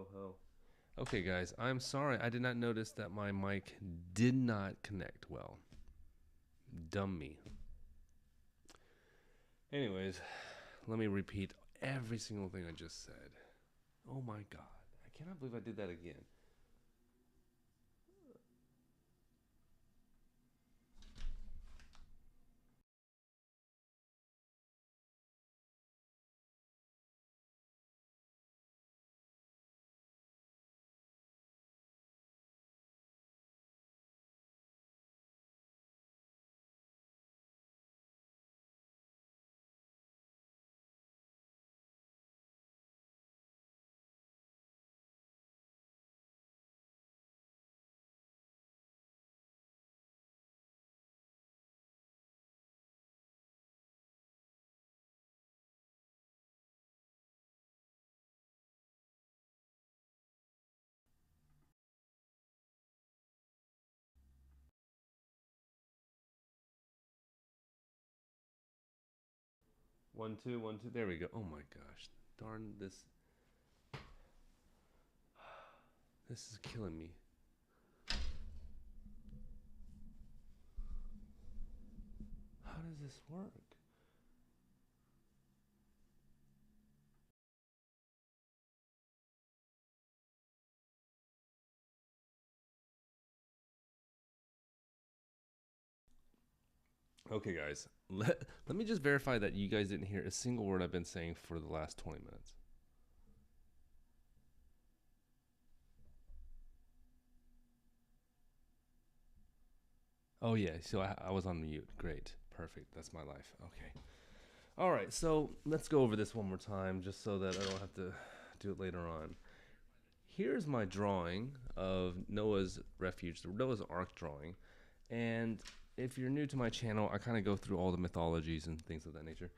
Ho ho. Okay, guys, I'm sorry. I did not notice that my mic did not connect well. Dumb me. Anyways, let me repeat every single thing I just said. Oh my god. I cannot believe I did that again. One, two, one, two. There we go. Oh my gosh. Darn this. This is killing me. How does this work? Okay, guys. Let me just verify that you guys didn't hear a single word I've been saying for the last 20 minutes. Oh, yeah. So I was on mute. Great. Perfect. That's my life. Okay. All right. So let's go over this one more time just so that I don't have to do it later on. Here's my drawing of Noah's Refuge, the Noah's Ark drawing. And if you're new to my channel, I kind of go through all the mythologies and things of that nature.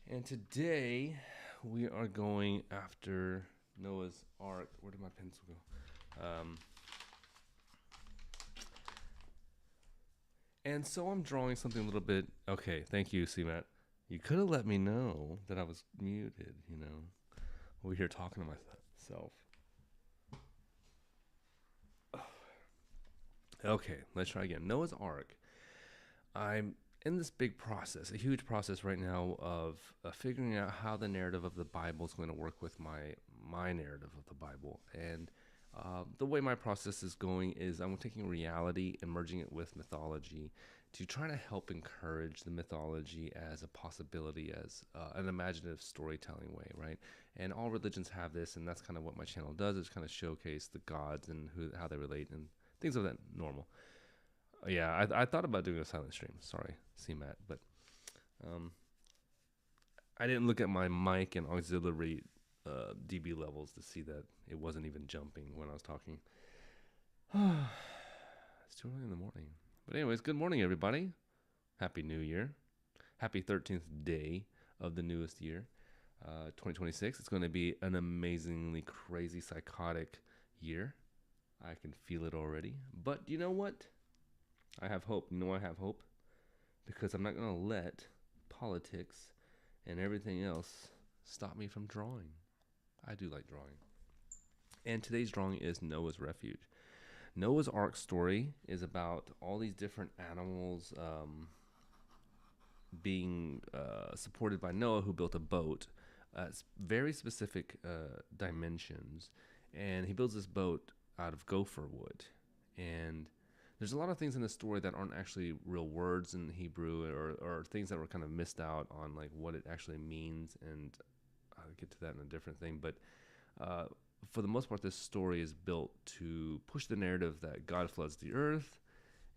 And today we are going after Noah's Ark. Where did my pencil go? And so I'm drawing something a little bit. Okay, thank you, C-Matt. You could have let me know that I was muted, you know. Over here talking to myself. Okay, let's try again. Noah's Ark. I'm in this big process, a huge process right now of figuring out how the narrative of the Bible is going to work with my narrative of the Bible. And the way my process is going is I'm taking reality and merging it with mythology to try to help encourage the mythology as a possibility, as an imaginative storytelling way, right? And all religions have this, and that's kind of what my channel does, is kind of showcase the gods and how they relate and things of that normal. Yeah, I thought about doing a silent stream. Sorry, C-Matt, but I didn't look at my mic and auxiliary dB levels to see that it wasn't even jumping when I was talking. It's too early in the morning. But anyways, good morning, everybody. Happy New Year. Happy 13th day of the newest year, 2026. It's going to be an amazingly crazy, psychotic year. I can feel it already. But you know what? I have hope. You know why I have hope? Because I'm not going to let politics and everything else stop me from drawing. I do like drawing. And today's drawing is Noah's Refuge. Noah's Ark story is about all these different animals being supported by Noah, who built a boat at very specific dimensions. And he builds this boat out of gopher wood. And there's a lot of things in the story that aren't actually real words in Hebrew, or things that were kind of missed out on, like what it actually means. And I'll get to that in a different thing. But for the most part, this story is built to push the narrative that God floods the earth,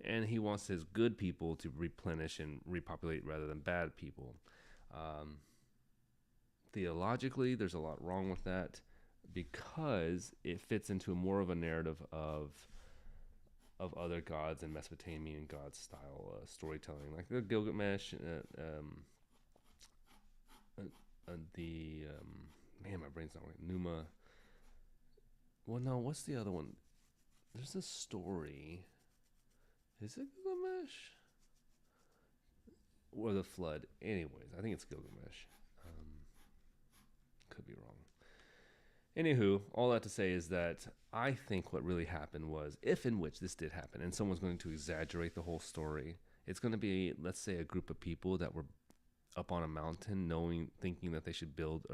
and he wants his good people to replenish and repopulate rather than bad people. Theologically, there's a lot wrong with that because it fits into more of a narrative of other gods and Mesopotamian god style storytelling, like the Gilgamesh, man, my brain's not working. Numa. Well, no, what's the other one? There's a story. Is it Gilgamesh? Or the flood? Anyways, I think it's Gilgamesh. Could be wrong. Anywho, all that to say is that I think what really happened was, if in which this did happen, and someone's going to exaggerate the whole story, it's going to be, let's say, a group of people that were up on a mountain, thinking that they should build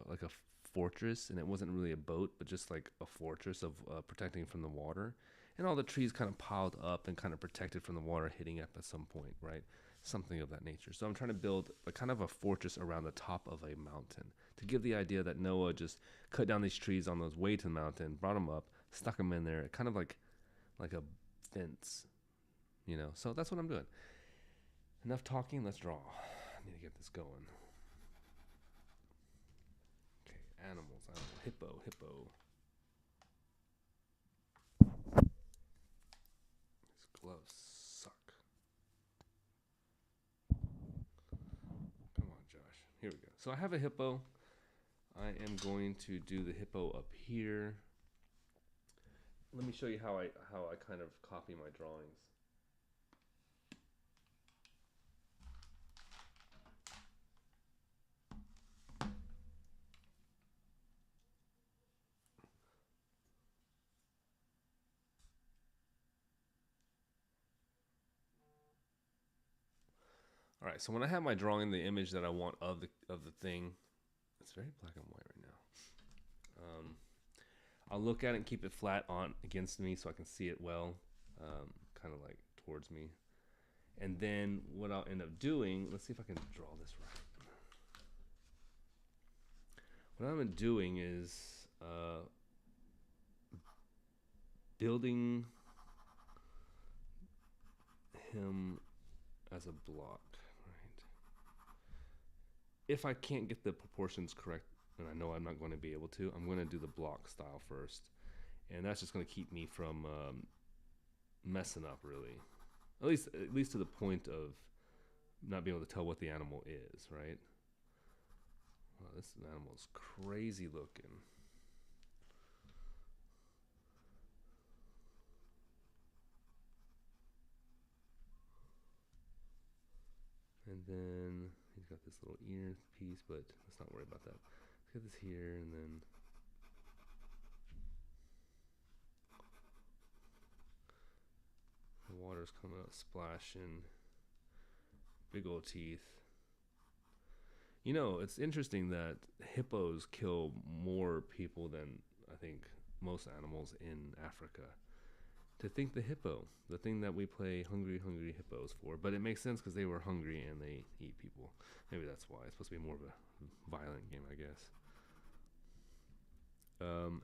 like a fortress, and it wasn't really a boat, but just like a fortress of protecting from the water, and all the trees kind of piled up and kind of protected from the water hitting up at some point, right? Something of that nature. So I'm trying to build a kind of a fortress around the top of a mountain to give the idea that Noah just cut down these trees on those way to the mountain, brought them up, stuck them in there, kind of like a fence, you know. So that's what I'm doing. Enough talking. Let's draw. I need to get this going. Okay, animals. Hippo. These gloves suck. Come on, Josh. Here we go. So I have a hippo. I am going to do the hippo up here. Let me show you how I kind of copy my drawings. All right, so when I have my drawing, the image that I want of the thing, it's very black and white right now. I'll look at it and keep it flat on against me so I can see it well, kind of like towards me. And then what I'll end up doing, let's see if I can draw this right. What I'm doing is building him as a block. If I can't get the proportions correct, and I know I'm not going to be able to, I'm going to do the block style first. And that's just going to keep me from messing up, really. At least to the point of not being able to tell what the animal is, right? Wow, this animal is crazy looking. And then he's got this little ear piece, but let's not worry about that. Let's get this here, and then the water's coming out, splashing. Big old teeth. You know, it's interesting that hippos kill more people than I think most animals in Africa. To think the hippo, the thing that we play hungry, hungry hippos for, but it makes sense because they were hungry and they eat people. Maybe that's why. It's supposed to be more of a violent game, I guess.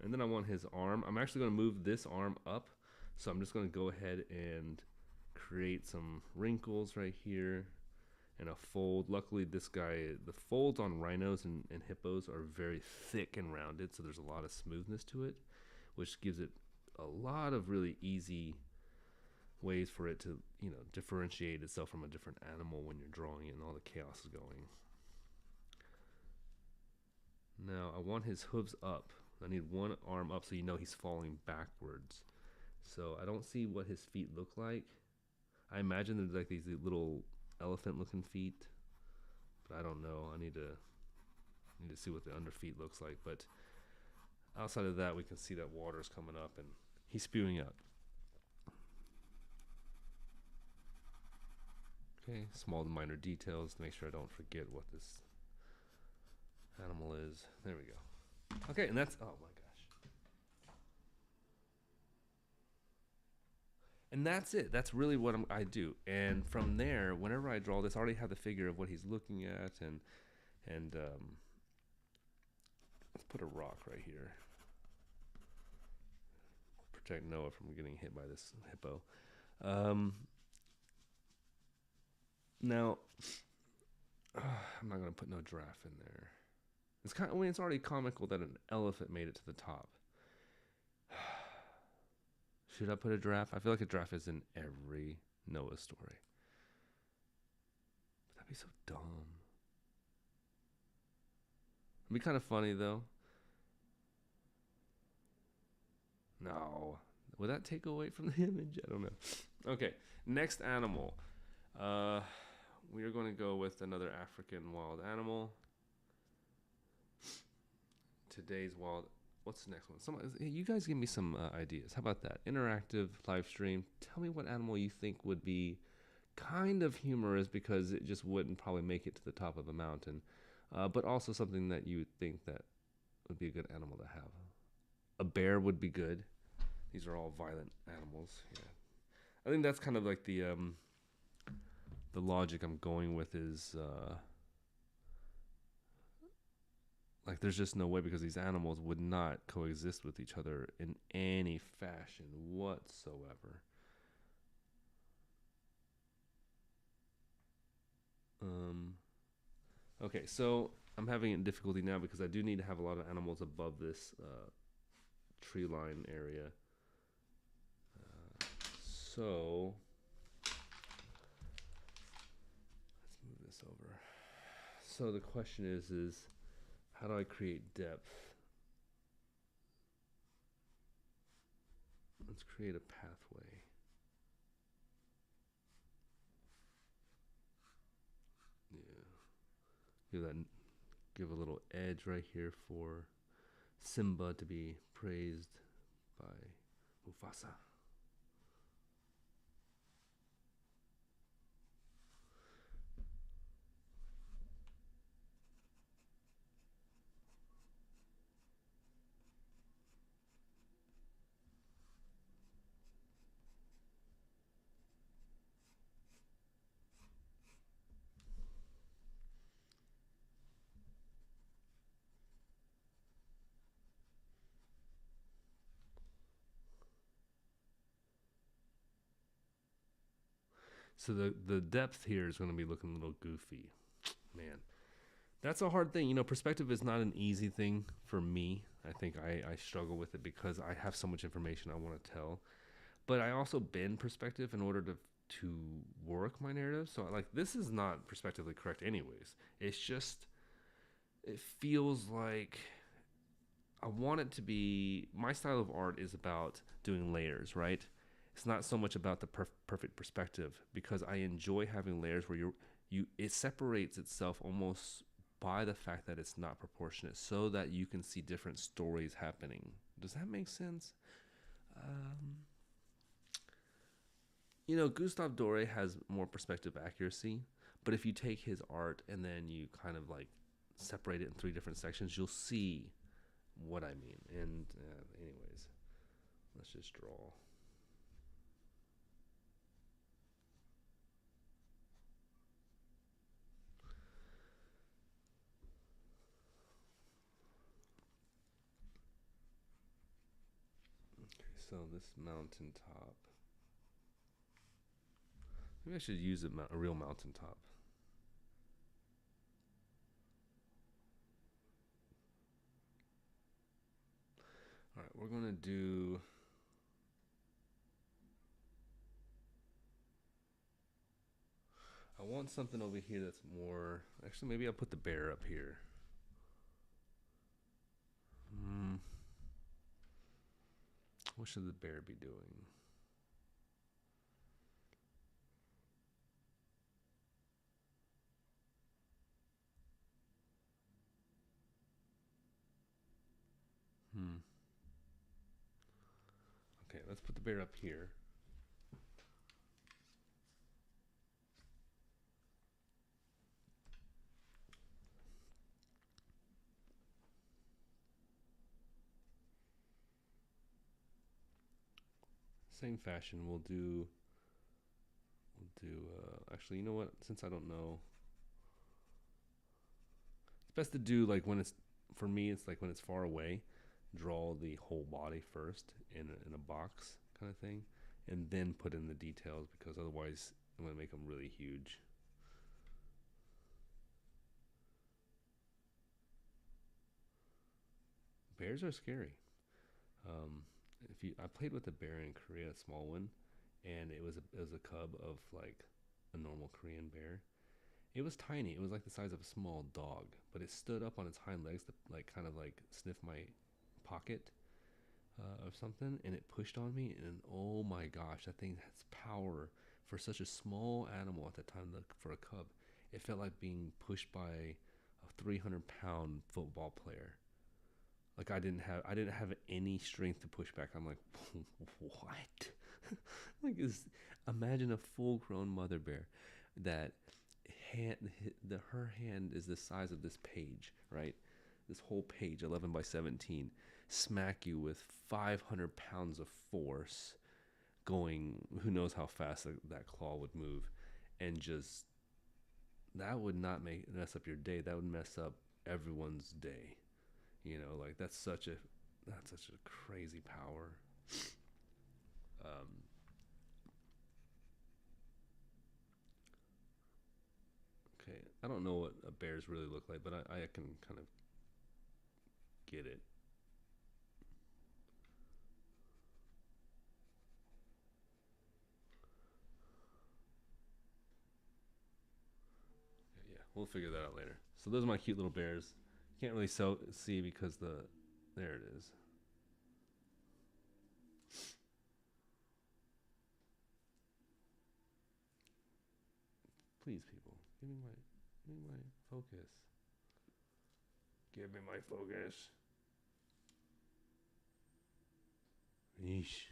And then I want his arm. I'm actually going to move this arm up, so I'm just going to go ahead and create some wrinkles right here and a fold. Luckily, this guy, the folds on rhinos and hippos are very thick and rounded, so there's a lot of smoothness to it, which gives it a lot of really easy ways for it to, you know, differentiate itself from a different animal when you're drawing it and all the chaos is going. Now I want his hooves up. I need one arm up so you know he's falling backwards. So I don't see what his feet look like. I imagine there's like these little elephant looking feet, but I don't know. I need to see what the under feet looks like. But outside of that, we can see that water's coming up and he's spewing out. Okay, small to minor details to make sure I don't forget what this animal is. There we go. Okay, and that's, oh my gosh. And that's it. That's really what I do. And from there, whenever I draw this, I already have the figure of what he's looking at, and let's put a rock right here. Protect Noah from getting hit by this hippo. Now, I'm not going to put no giraffe in there. It's kind of, I mean, it's already comical that an elephant made it to the top. Should I put a giraffe? I feel like a giraffe is in every Noah story. But that'd be so dumb. It'd be kind of funny, though. No. Would that take away from the image? I don't know. Okay, next animal. We are going to go with another African wild animal. Today's wild what's the next one? You guys give me some ideas. How about that? Interactive live stream. Tell me what animal you think would be kind of humorous because it just wouldn't probably make it to the top of a mountain, but also something that you would think that would be a good animal to have. A bear would be good. These are all violent animals. Yeah, I think that's kind of like the logic I'm going with is like there's just no way because these animals would not coexist with each other in any fashion whatsoever. Okay, so I'm having difficulty now because I do need to have a lot of animals above this tree line area. So let's move this over. So the question is how do I create depth? Let's create a pathway. Yeah. Give a little edge right here for Simba to be praised by Mufasa. So the depth here is going to be looking a little goofy. Man, that's a hard thing. Perspective is not an easy thing for me. I think I struggle with it because I have so much information I want to tell. But I also bend perspective in order to work my narrative. So like this is not perspectively correct anyways. It's just it feels like I want it to be my style of art is about doing layers, right? It's not so much about the perfect perspective because I enjoy having layers where it separates itself almost by the fact that it's not proportionate so that you can see different stories happening. Does that make sense? Gustave Doré has more perspective accuracy, but if you take his art and then you kind of like separate it in three different sections, you'll see what I mean. And anyways, let's just draw. Okay, so this mountaintop. Maybe I should use a real mountaintop. All right, we're gonna do. I want something over here that's more. Actually, maybe I'll put the bear up here. What should the bear be doing? Okay, let's put the bear up here. Same fashion, we'll do. Actually, you know what? Since I don't know, it's best to do like when it's. For me, it's like when it's far away. Draw the whole body first in a box kind of thing, and then put in the details because otherwise I'm gonna make them really huge. Bears are scary. I played with a bear in Korea, a small one, and it was a cub of like a normal Korean bear. It was tiny. It was like the size of a small dog, but it stood up on its hind legs to like kind of like sniff my pocket of something, and it pushed on me. And oh my gosh, that thing has power for such a small animal at the time. For a cub, it felt like being pushed by a 300-pound football player. Like I didn't have any strength to push back. I'm like, what? Like, imagine a full-grown mother bear that her hand is the size of this page, right? This whole page, 11 by 17, smack you with 500 pounds of force, going, who knows how fast that claw would move, and just, that would not mess up your day. That would mess up everyone's day. You know, like that's such a crazy power. Okay, I don't know what a bears really look like, but I can kind of get it. Okay, yeah, we'll figure that out later. So those are my cute little bears. Can't really see because there it is. Please, people, give me my focus. Give me my focus. Yeesh.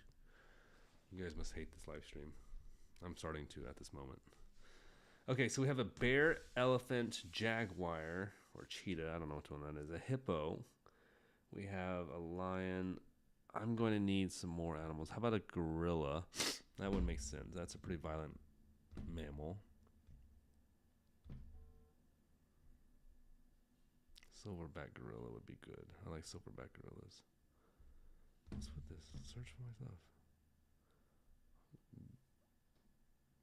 You guys must hate this live stream. I'm starting to at this moment. Okay, so we have a bear, elephant, jaguar, or cheetah. I don't know which one that is. A hippo. We have a lion. I'm going to need some more animals. How about a gorilla? That would make sense. That's a pretty violent mammal. Silverback gorilla would be good. I like silverback gorillas. What's with this? Search for my stuff.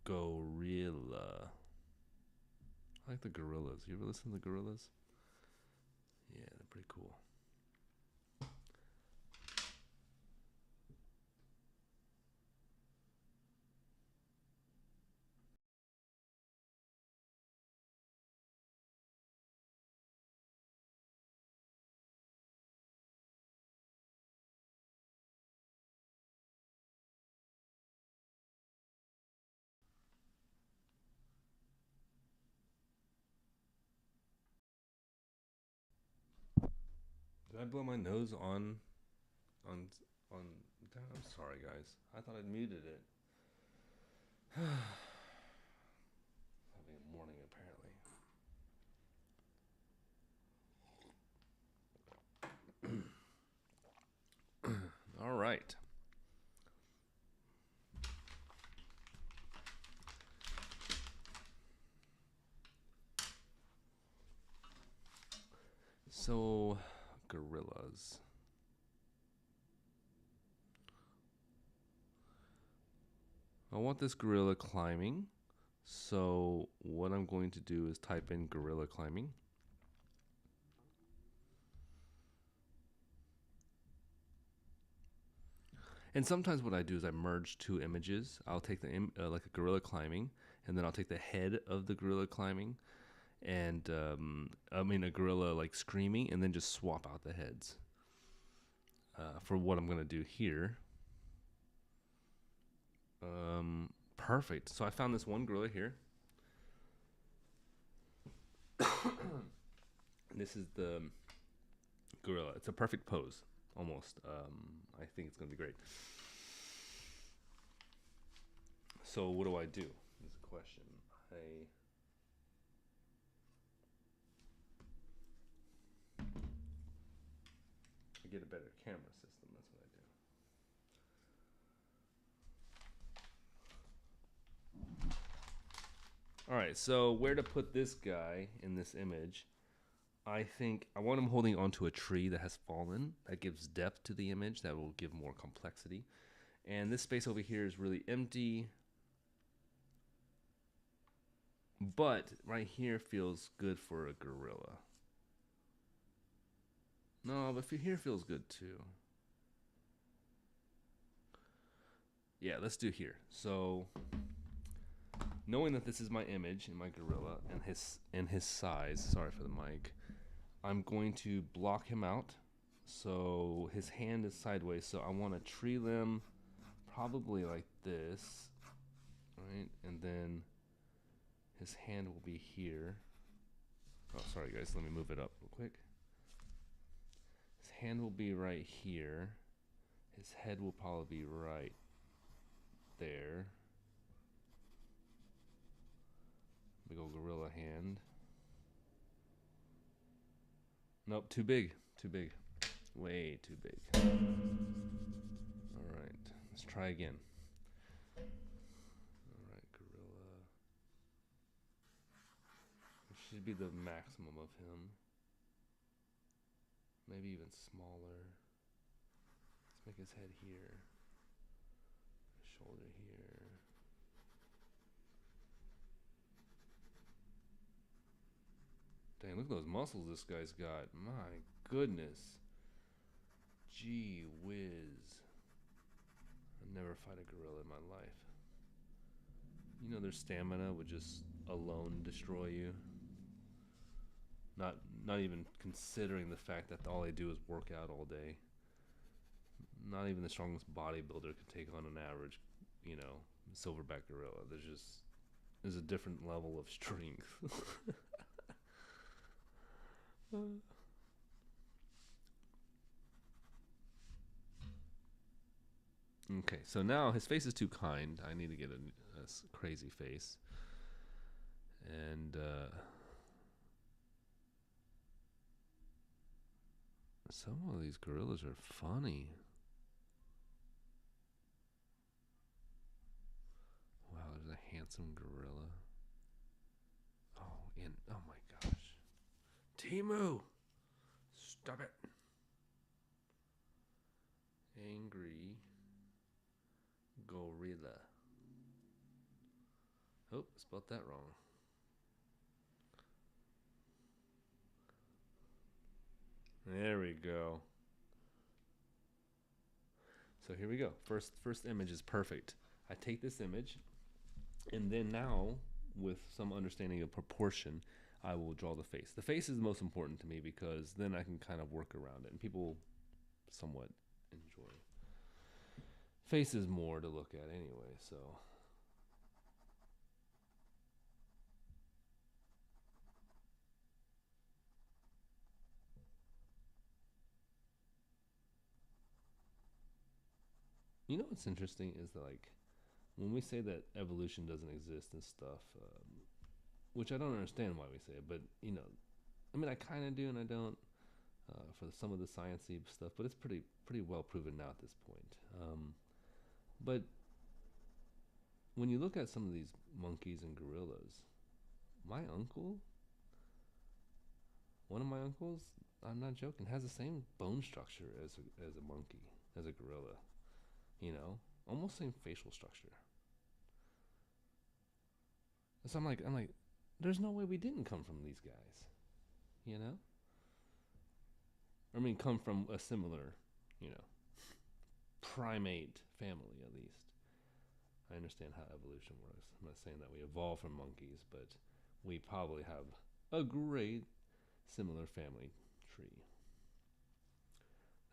Gorilla. I like the gorillas. You ever listen to the gorillas? Yeah, they're pretty cool. Did I blow my nose on? I'm sorry, guys. I thought I'd muted it. Having a morning, apparently. All right. So, gorillas. I want this gorilla climbing. So, what I'm going to do is type in gorilla climbing. And sometimes what I do is I merge two images. I'll take like a gorilla climbing, and then I'll take the head of the gorilla climbing, and a gorilla like screaming, and then just swap out the heads. For what I'm gonna do here. Perfect. So I found this one gorilla here. This is the gorilla. It's a perfect pose, almost. I think it's gonna be great. So what do I do? Is the question. I get a better camera system. That's what I do. All right. So where to put this guy in this image? I think I want him holding onto a tree that has fallen. That gives depth to the image. That will give more complexity. And this space over here is really empty. But right here feels good for a gorilla. No, but here feels good too. Yeah, let's do here. So, knowing that this is my image and my gorilla and his size, sorry for the mic, I'm going to block him out. So his hand is sideways. So I want a tree limb, probably like this, right? And then his hand will be here. Oh, sorry guys, let me move it up real quick. His hand will be right here. His head will probably be right there. Big old gorilla hand. Nope, too big. Too big. Way too big. Alright, let's try again. Alright, gorilla. It should be the maximum of him. Maybe even smaller. Let's make his head here. Shoulder here. Dang, look at those muscles this guy's got. My goodness. Gee whiz. I'd never fight a gorilla in my life. You know their stamina would just alone destroy you. Not even considering the fact that all they do is work out all day. Not even the strongest bodybuilder could take on an average, you know, silverback gorilla. There's a different level of strength. Okay, so now his face is too kind. I need to get a crazy face. And some of these gorillas are funny. Wow, there's a handsome gorilla. Oh my gosh. Timu! Stop it. Angry gorilla. Oh, spelled that wrong. There we go. So here we go. First image is perfect. I take this image, and then now, with some understanding of proportion, I will draw the face. The face is the most important to me because then I can kind of work around it, and people somewhat enjoy. Face is more to look at anyway, so. You know what's interesting is that, like, when we say that evolution doesn't exist and stuff, which I don't understand why we say it, but, you know, I mean, I kind of do and I don't for some of the sciencey stuff, but it's pretty well proven now at this point. But when you look at some of these monkeys and gorillas, my uncle, one of my uncles, I'm not joking, has the same bone structure as a monkey, as a gorilla. You know, almost same facial structure. So I'm like, there's no way we didn't come from these guys, you know? I mean, come from a similar, you know, primate family at least. I understand how evolution works. I'm not saying that we evolved from monkeys, but we probably have a great similar family tree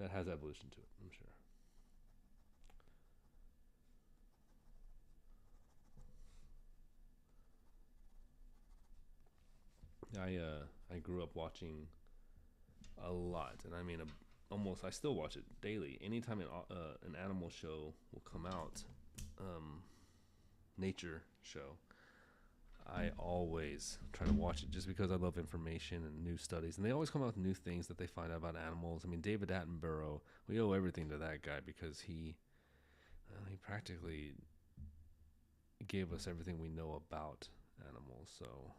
that has evolution to it, I'm sure. I grew up watching a lot, and I mean almost. I still watch it daily. Anytime an animal show will come out, nature show, I always try to watch it just because I love information and new studies, and they always come out with new things that they find out about animals. I mean, David Attenborough, we owe everything to that guy because he practically gave us everything we know about animals. So.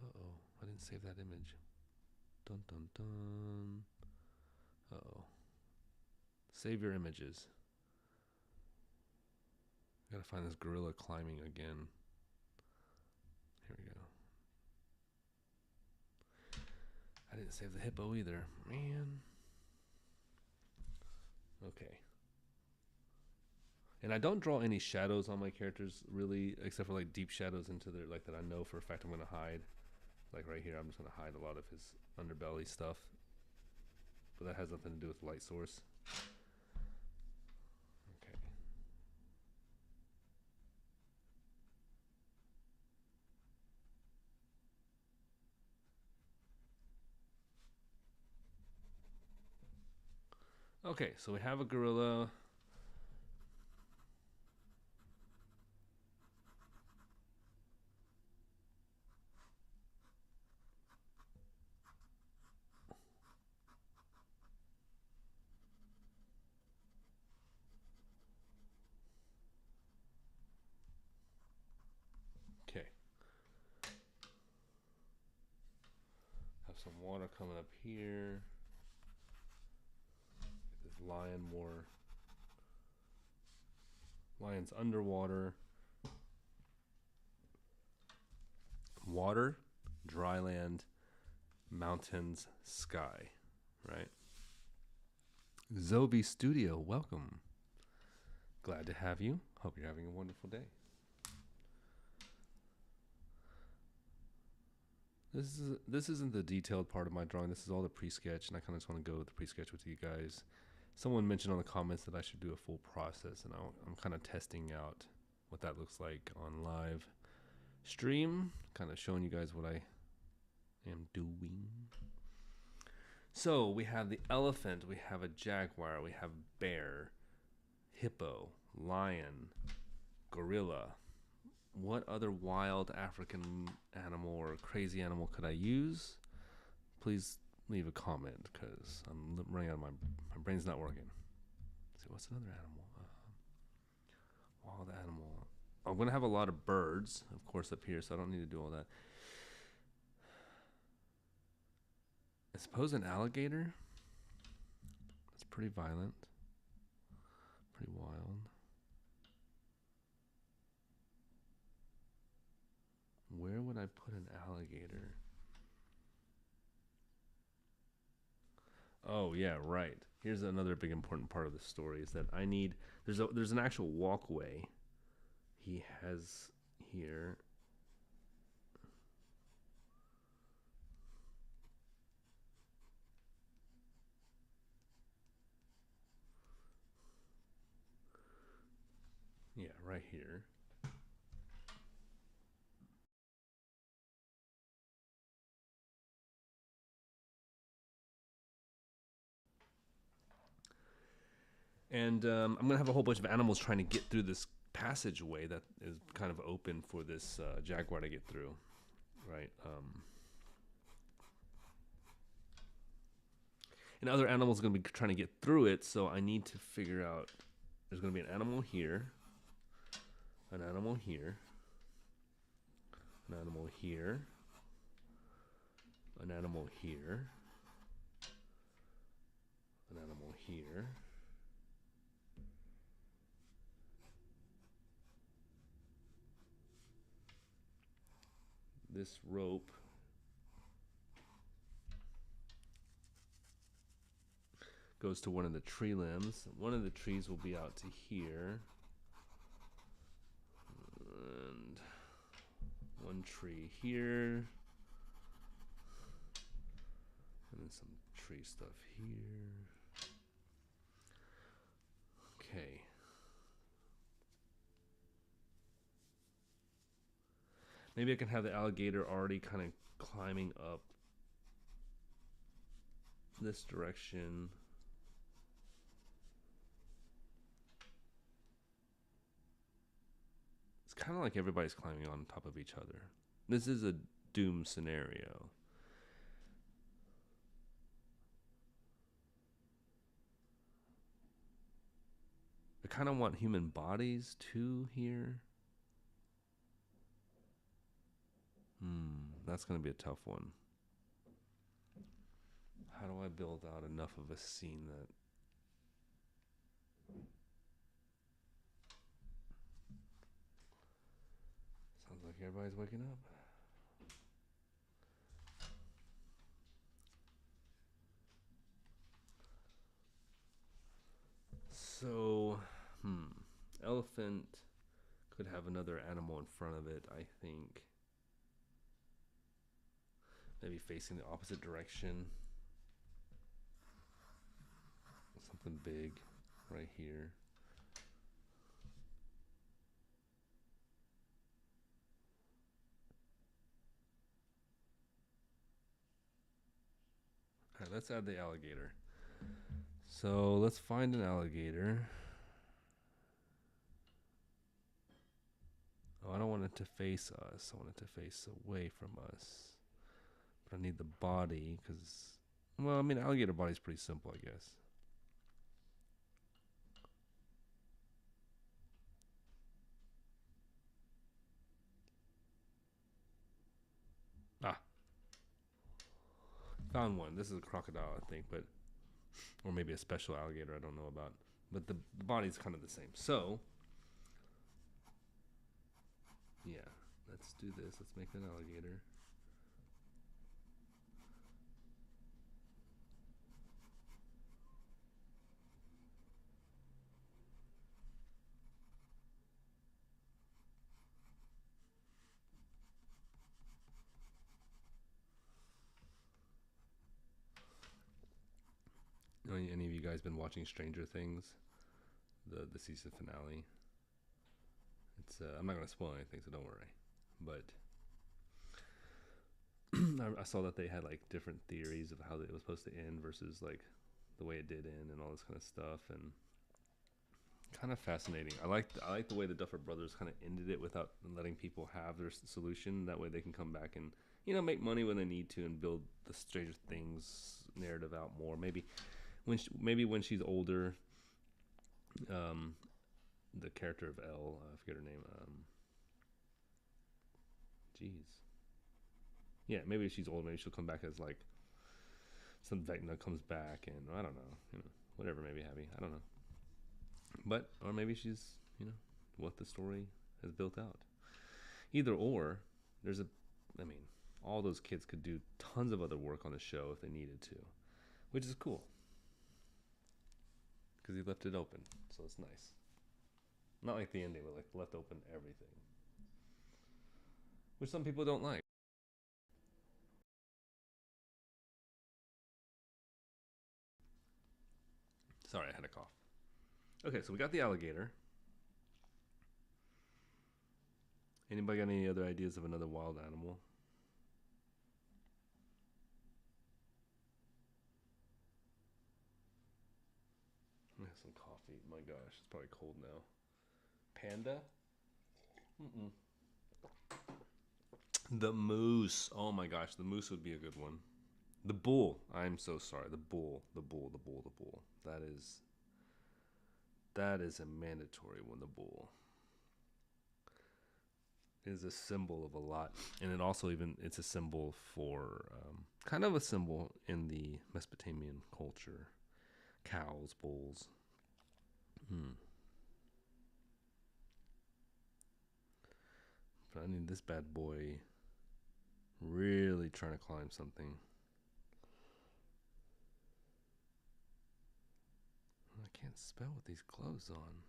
Uh-oh, I didn't save that image. Dun dun dun. Uh-oh. Save your images. Gotta find this gorilla climbing again. Here we go. I didn't save the hippo either. Man. Okay. And I don't draw any shadows on my characters, really, except for like deep shadows into their, like, that I know for a fact I'm going to hide. Like right here, I'm just going to hide a lot of his underbelly stuff. But that has nothing to do with light source. Okay. Okay, so we have a gorilla. Okay. Have some water coming up here. Get this lion more. Lion's underwater. Water, dry land, mountains, sky, right? Zobi Studio, welcome. Glad to have you. Hope you're having a wonderful day. This isn't the detailed part of my drawing. This is all the pre-sketch, and I kind of just want to go with the pre-sketch with you guys. Someone mentioned on the comments that I should do a full process, and I'm kind of testing out what that looks like on live stream, kind of showing you guys what I am doing. So we have the elephant, we have a jaguar, we have bear, hippo, lion, gorilla. What other wild African animal or crazy animal could I use? Please leave a comment because I'm running out of my brain's not working. Let's see, what's another animal? Wild animal. I'm going to have a lot of birds, of course, up here, so I don't need to do all that. I suppose an alligator. It's pretty violent, pretty wild. Where would I put an alligator? Oh yeah, right. Here's another big important part of the story is that I need there's an actual walkway he has here. Yeah, right here. And I'm going to have a whole bunch of animals trying to get through this passageway that is kind of open for this jaguar to get through, right? And other animals are going to be trying to get through it, so I need to figure out, there's going to be an animal here, an animal here, an animal here, an animal here, an animal here. This rope goes to one of the tree limbs. One of the trees will be out to here. And one tree here. And then some tree stuff here. Okay. Maybe I can have the alligator already kind of climbing up this direction. It's kind of like everybody's climbing on top of each other. This is a doom scenario. I kind of want human bodies too here. That's going to be a tough one. How do I build out enough of a scene that sounds like everybody's waking up? So, elephant could have another animal in front of it, I think. Maybe facing the opposite direction. Something big right here. All right, let's add the alligator. So let's find an alligator. Oh, I don't want it to face us. I want it to face away from us. But I need the body because, well, I mean, alligator body's pretty simple, I guess. Ah, found one. This is a crocodile, I think, but or maybe a special alligator I don't know about. But the body's kind of the same. So, yeah, let's do this. Let's make an alligator. Any of you guys been watching Stranger Things? The season finale. It's I'm not gonna spoil anything, so don't worry. But I saw that they had like different theories of how it was supposed to end versus like the way it did end and all this kind of stuff, and kind of fascinating. I like the way the Duffer Brothers kind of ended it without letting people have their solution. That way they can come back and make money when they need to and build the Stranger Things narrative out more. Maybe when she's older, the character of Elle, I forget her name. Jeez. Yeah, maybe if she's old, maybe she'll come back as like some Vecna comes back, and I don't know, whatever, maybe Abby, I don't know. But or maybe she's what the story has built out. Either or, there's I mean, all those kids could do tons of other work on the show if they needed to, which is cool because he left it open, so it's nice. Not like the ending, but like left open everything, which some people don't like. Sorry, I had a cough. Okay, so we got the alligator. Anybody got any other ideas of another wild animal? I have some coffee. My gosh, it's probably cold now. Panda? Mm-mm. The moose. Oh my gosh, the moose would be a good one. The bull. I'm so sorry. The bull. The bull. The bull. The bull. That is a mandatory one. The bull is a symbol of a lot, and it also it's a symbol for kind of a symbol in the Mesopotamian culture. Cows, bulls. But I need this bad boy really trying to climb something. I can't spell with these gloves on.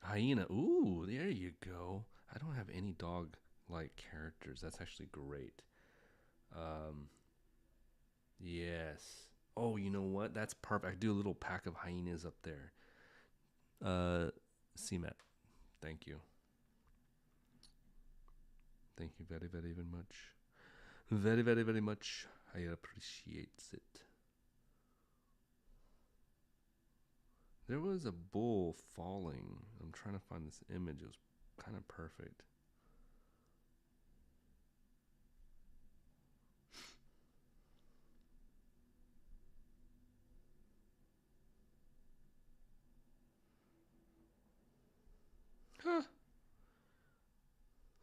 Hyena. Ooh, there you go. I don't have any dog-like characters. That's actually great. Um, yes. Oh, you know what? That's perfect. I could do a little pack of hyenas up there. CMAT. Thank you. Thank you very, very, very much. Very, very, very much. I appreciate it. There was a bull falling. I'm trying to find this image. It was kind of perfect. Huh.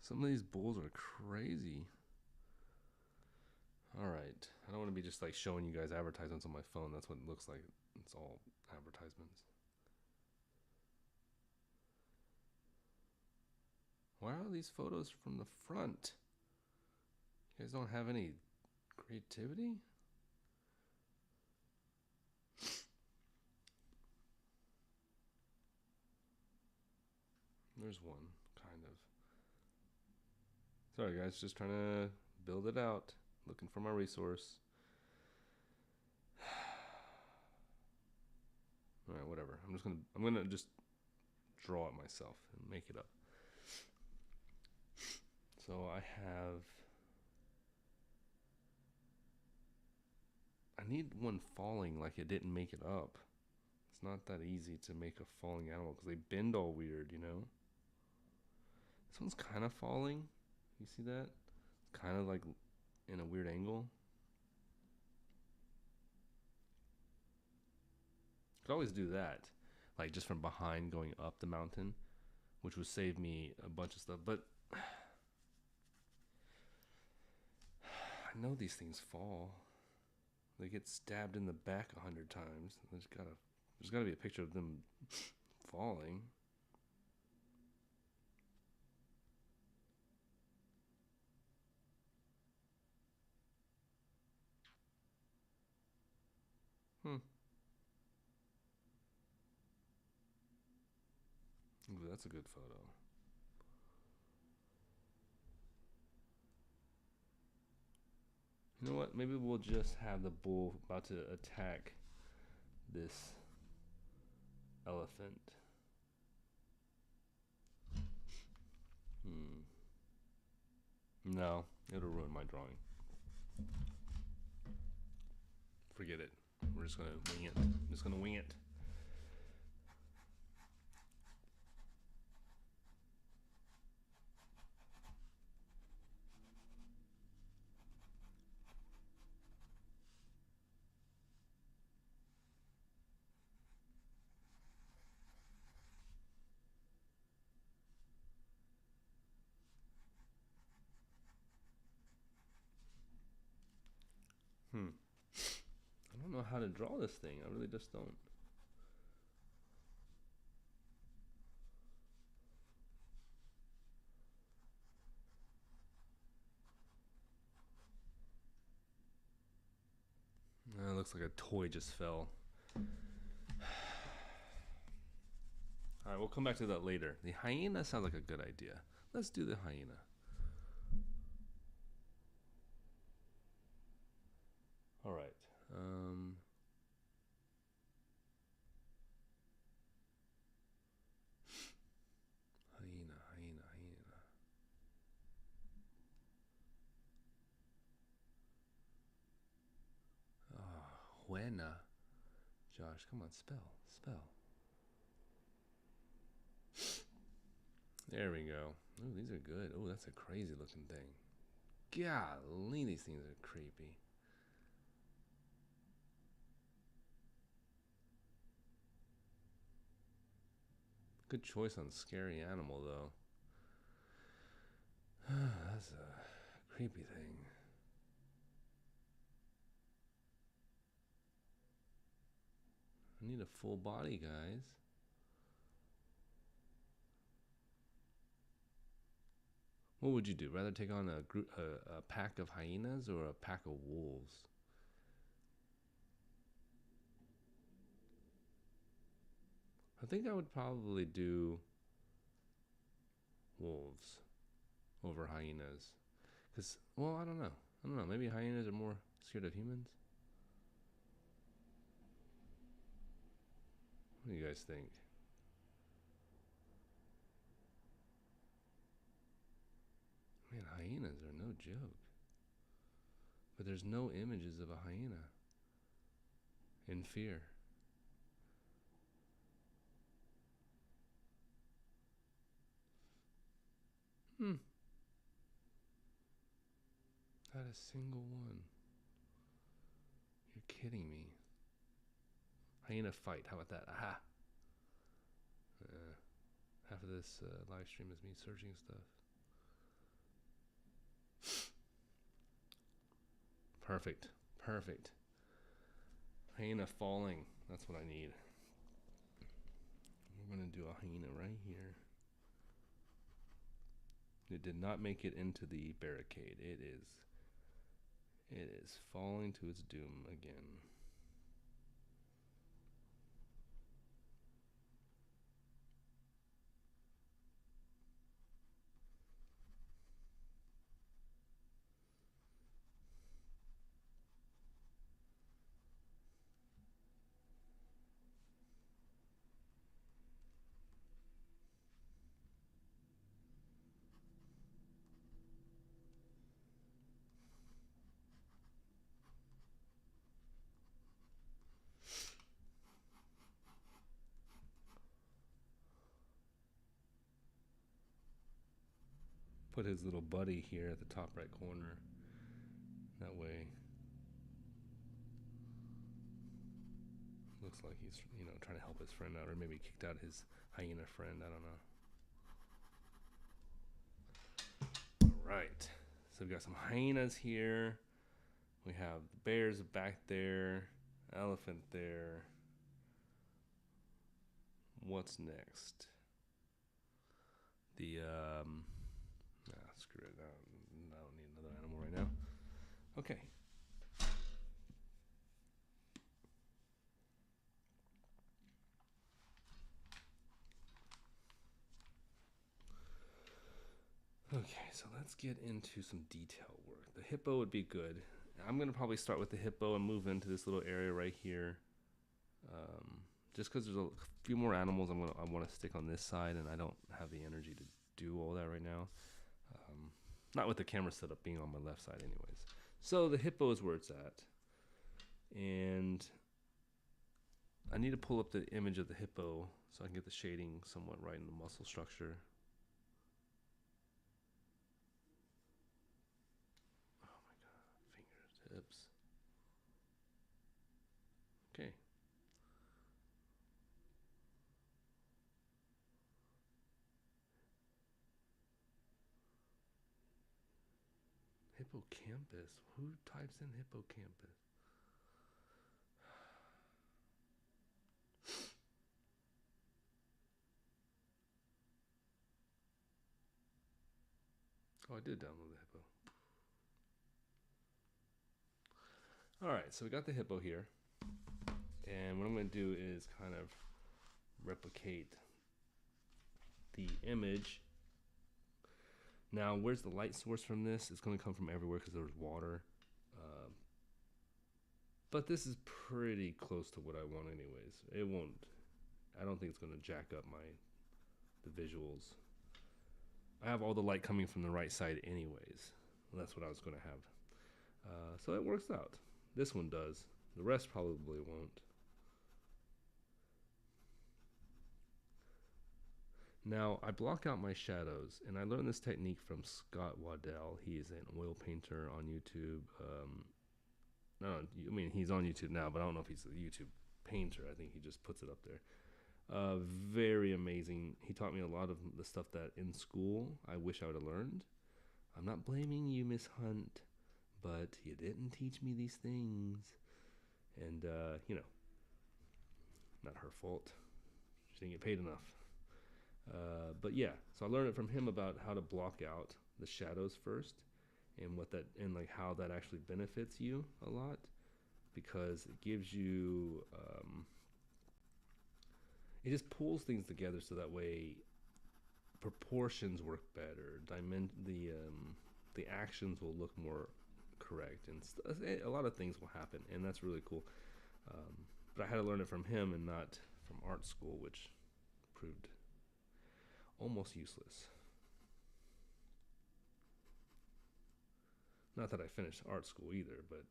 Some of these bulls are crazy. All right. I don't want to be just like showing you guys advertisements on my phone. That's what it looks like. It's all advertisements. Why are these photos from the front? You guys don't have any creativity? There's one, kind of. Sorry, guys. Just trying to build it out. Looking for my resource. All right, whatever. I'm gonna just draw it myself and make it up. So I I need one falling like it didn't make it up. It's not that easy to make a falling animal because they bend all weird, you know? This one's kind of falling. You see that? It's kind of like in a weird angle. Could always do that, like just from behind going up the mountain, which would save me a bunch of stuff. But I know these things fall. They get stabbed in the back 100 times. There's gotta be a picture of them falling. Ooh, that's a good photo. You know what? Maybe we'll just have the bull about to attack this elephant. No, it'll ruin my drawing. Forget it. We're just gonna wing it. I'm just gonna wing it. I don't know how to draw this thing. I really just don't. It looks like a toy just fell. Alright, we'll come back to that later. The hyena sounds like a good idea. Let's do the hyena. Alright. Hyena. Huena. Josh, come on, spell. There we go. Ooh, these are good. Oh, that's a crazy looking thing. Golly, these things are creepy. Good choice on scary animal, though. That's a creepy thing. I need a full body, guys. What would you do? Rather take on a pack of hyenas or a pack of wolves? I think I would probably do wolves over hyenas. Because, well, I don't know. Maybe hyenas are more scared of humans? What do you guys think? Man, hyenas are no joke. But there's no images of a hyena in fear. Not a single one. You're kidding me. Hyena fight. How about that? Aha. Half of this live stream is me searching stuff. Perfect. Hyena falling. That's what I need. We're going to do a hyena right here. It did not make it into the barricade. It is falling to its doom again. put his little buddy here at the top right corner. That way, looks like he's, you know, trying to help his friend out, or maybe kicked out his hyena friend. I don't know. All right, so we've got some hyenas here. We have the bears back there, elephant there. What's next? Screw it. I don't need another animal right now. Okay. Okay, so let's get into some detail work. The hippo would be good. I'm going to probably start with the hippo and move into this little area right here. Just because there's a few more animals I want to stick on this side, and I don't have the energy to do all that right now. Not with the camera setup being on my left side anyways. So the hippo is where it's at. And I need to pull up the image of the hippo so I can get the shading somewhat right in the muscle structure. Oh my God, fingertips. Okay. Hippocampus. Who types in hippocampus? Oh, I did download the hippo. Alright, so we got the hippo here. And what I'm going to do is kind of replicate the image. Now, where's the light source from this? It's going to come from everywhere because there's water. But this is pretty close to what I want anyways. It won't, I don't think it's going to jack up the visuals. I have all the light coming from the right side anyways. Well, that's what I was going to have. So it works out. This one does. The rest probably won't. Now, I block out my shadows, and I learned this technique from Scott Waddell. He is an oil painter on YouTube. No, I mean, he's on YouTube now, but I don't know if he's a YouTube painter. I think he just puts it up there. Very amazing. He taught me a lot of the stuff that in school I wish I would have learned. I'm not blaming you, Miss Hunt, but you didn't teach me these things. And, you know, not her fault. She didn't get paid enough. But yeah, so I learned it from him about how to block out the shadows first, and like how that actually benefits you a lot, because it gives you, it just pulls things together so that way proportions work better. The actions will look more correct, and a lot of things will happen, and that's really cool. But I had to learn it from him and not from art school, which proved almost useless. Not that I finished art school either, but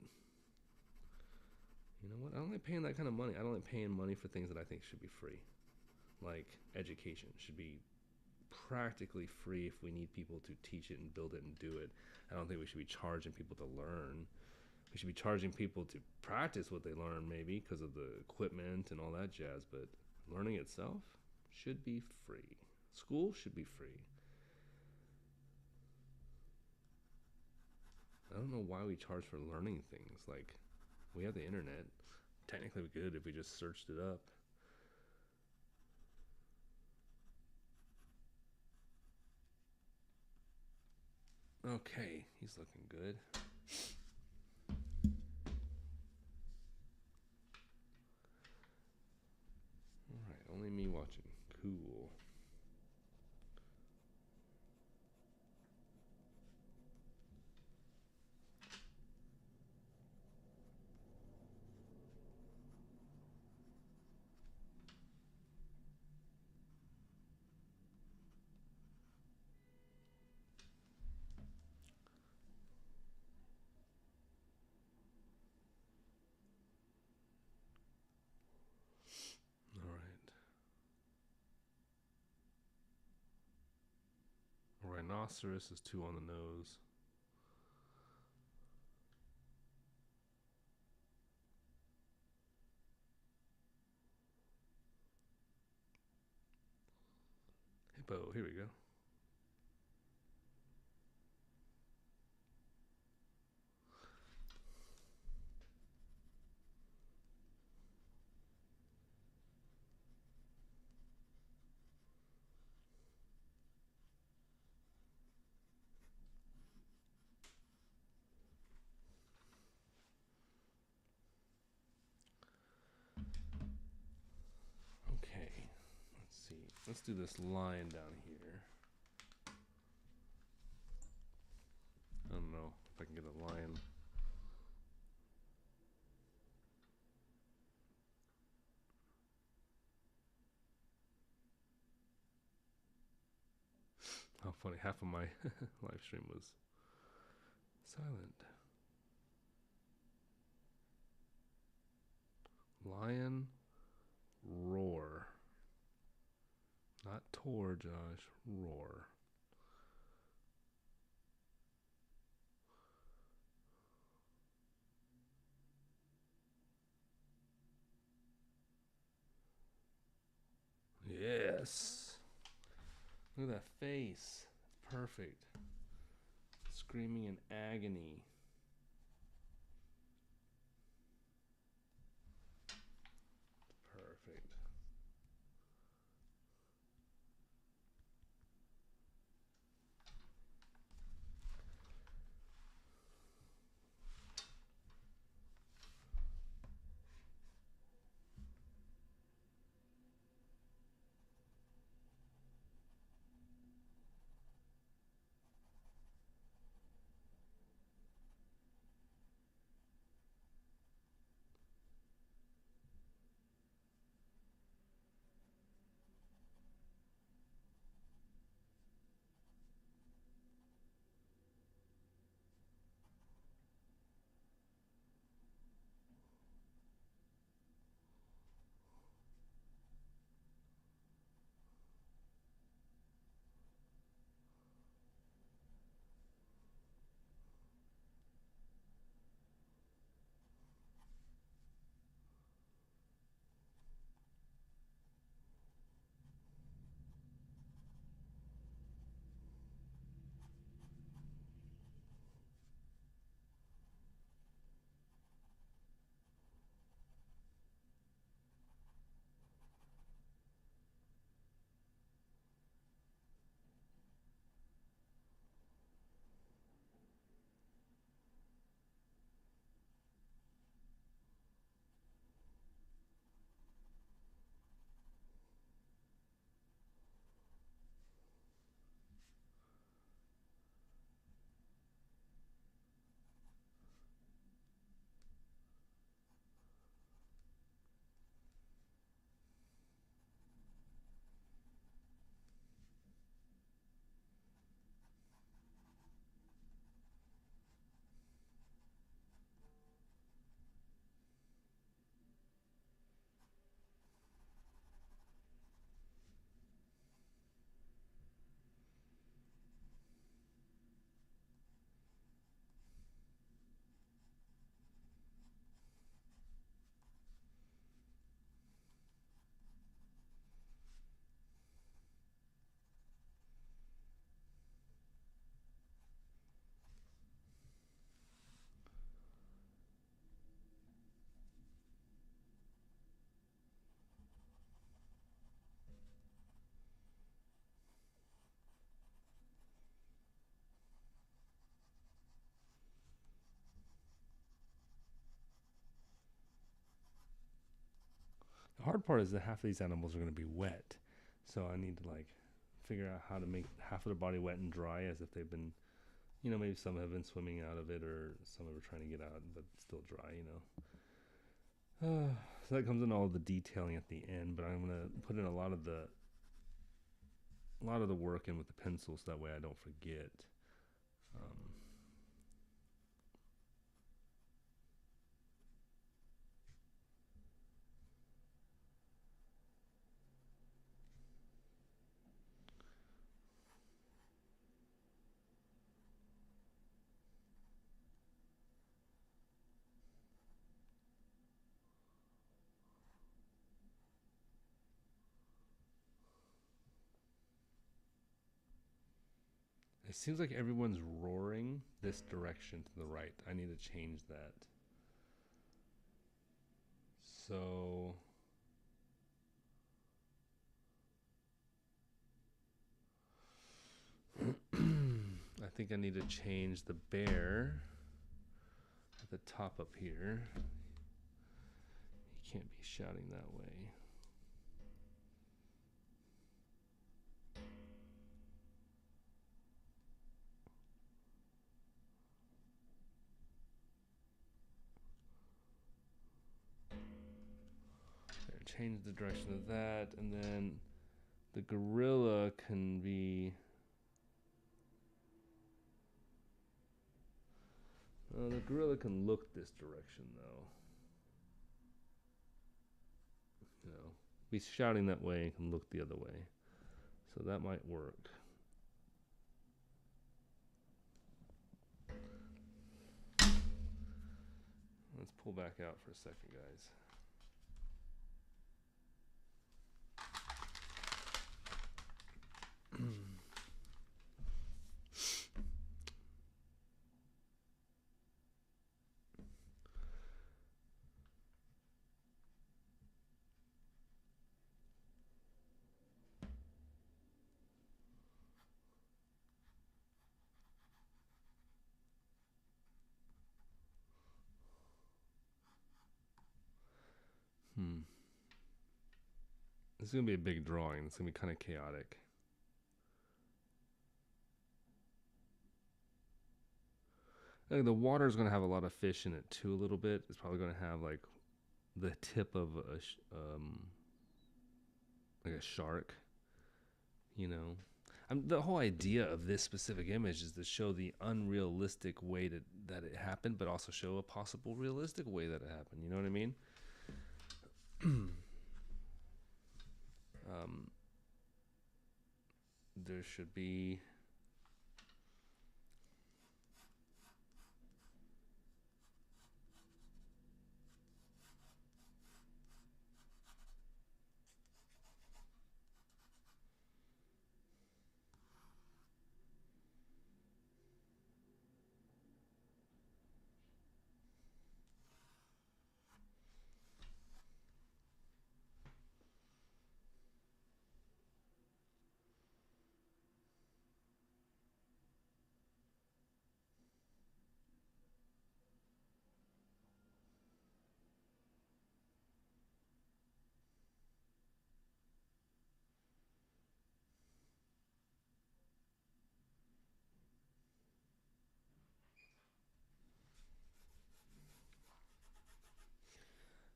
you know what? I don't like paying that kind of money. I don't like paying money for things that I think should be free. Like education should be practically free if we need people to teach it and build it and do it. I don't think we should be charging people to learn. We should be charging people to practice what they learn, maybe because of the equipment and all that jazz, but learning itself should be free. School should be free. I don't know why we charge for learning things. Like, we have the internet. Technically we could if we just searched it up. Okay, he's looking good. Alright, only me watching. Cool. Alright. rhinoceros is 2 on the nose. Hippo, here we go. Okay, let's see. Let's do this lion down here. I don't know if I can get a lion. How funny, half of my live stream was silent. Lion roar. Not Tor, Josh. Roar. Yes. Look at that face. Perfect. Screaming in agony. Perfect. The hard part is that half of these animals are going to be wet. So I need to like figure out how to make half of their body wet and dry as if they've been, you know, maybe some have been swimming out of it or some are trying to get out but still dry, you know. So that comes in all the detailing at the end, but I'm going to put in a lot of the work in with the pencil so that way I don't forget. It seems like everyone's roaring this direction to the right. I need to change that. So I think I need to change the bear at the top up here. He can't be shouting that way. Change the direction of that, and then the gorilla can be the gorilla can look this direction though. You know, be shouting that way and can look the other way, so that might work. Let's pull back out for a second, guys. This is going to be a big drawing. It's going to be kind of chaotic. I think the water is going to have a lot of fish in it too a little bit. It's probably going to have like the tip of like a shark, you know. The whole idea of this specific image is to show the unrealistic way that it happened, but also show a possible realistic way that it happened. You know what I mean? There should be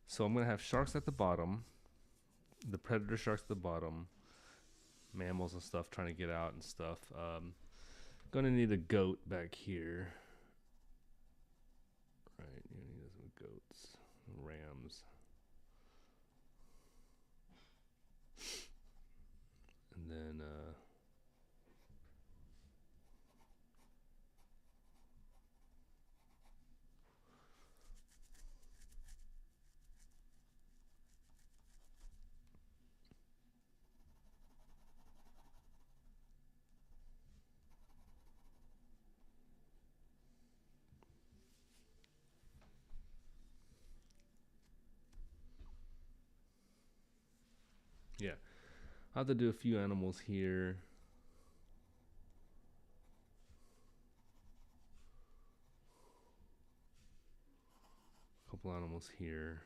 So I'm going to have sharks at the bottom, the predator sharks at the bottom, mammals and stuff trying to get out and stuff. Going to need a goat back here. Right, you need some goats, rams. And then yeah, I'll have to do a few animals here. A couple animals here.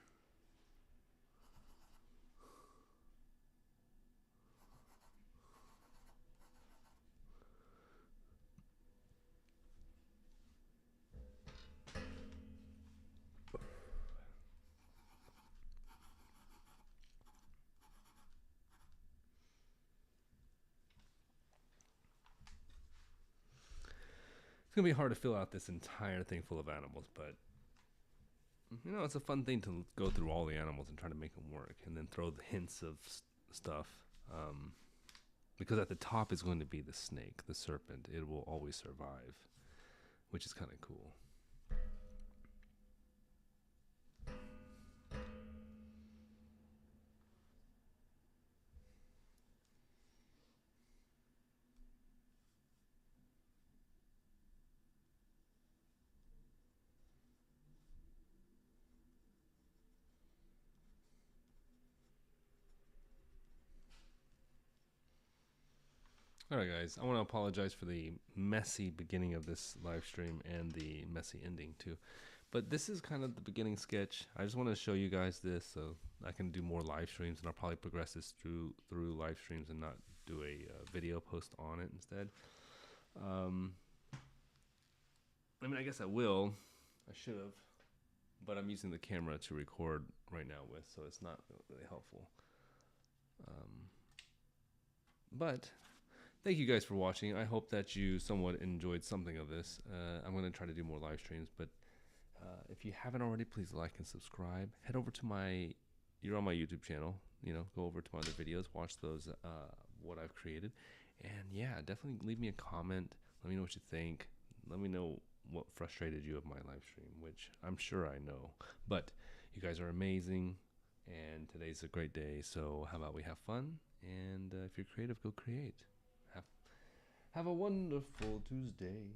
It's going to be hard to fill out this entire thing full of animals, but, you know, it's a fun thing to go through all the animals and try to make them work, and then throw the hints of stuff. Because at the top is going to be the snake, the serpent. It will always survive, which is kind of cool. All right, guys. I want to apologize for the messy beginning of this live stream and the messy ending too. But this is kind of the beginning sketch. I just want to show you guys this so I can do more live streams, and I'll probably progress this through live streams and not do a video post on it instead. I mean, I guess I will. I should have, but I'm using the camera to record right now with, so it's not really helpful. But thank you guys for watching. I hope that you somewhat enjoyed something of this. I'm going to try to do more live streams, but if you haven't already, please like and subscribe. Head over to you're on my YouTube channel, go over to my other videos, watch those, what I've created. And yeah, definitely leave me a comment. Let me know what you think. Let me know what frustrated you of my live stream, which I'm sure I know. But you guys are amazing, and today's a great day. So how about we have fun? And if you're creative, go create. Have a wonderful Tuesday.